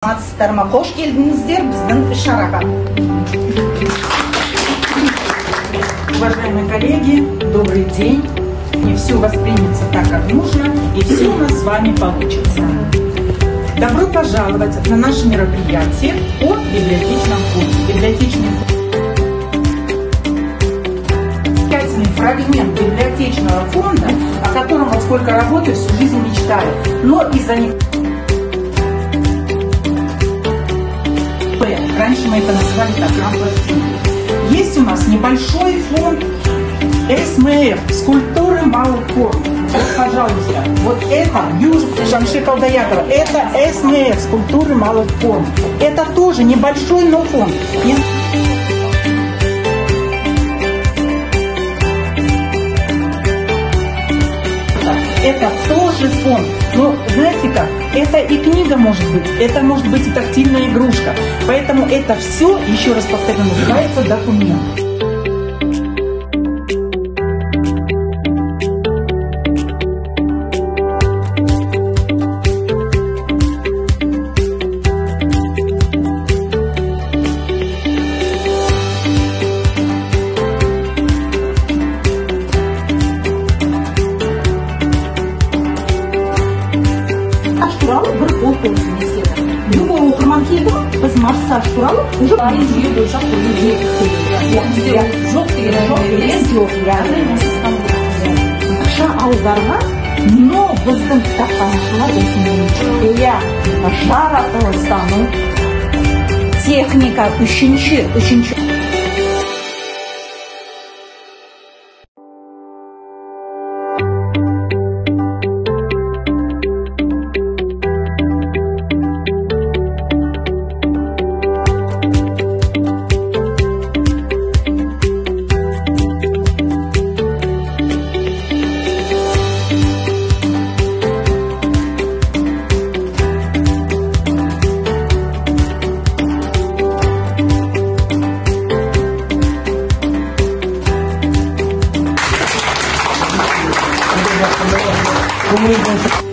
Қош келдіңіздер біздің іс-шараға. Уважаемые коллеги, добрый день. Не все воспримется так, как нужно, и все у нас с вами получится. Добро пожаловать на наше мероприятие о библиотечном фонде. Библиотечный фрагмент библиотечного фонда, о котором вот сколько работаю, всю жизнь мечтаю. Но из-за них... Раньше мы это называли так, грампластинки. Есть у нас небольшой фонд СМФ, скульптуры малых форм. Вот, пожалуйста, вот это, Шамши Калдаякова, это СМФ, скульптуры малых форм. Это тоже небольшой, но фонд. Это тоже фонд. Но знаете как, это и книга может быть, это может быть и тактильная игрушка. Поэтому это все, еще раз повторю, называется документ. Bir qol qo'yishingiz kerak. Любой o'qirman keldi, biz massaj turamiz, уже juyib bo'lsa qo'yib yo'q degan yo'q. Ақша ауыздарга, но біздің кітапханашылар иә, жаратылыстану, техника, үшінші Мы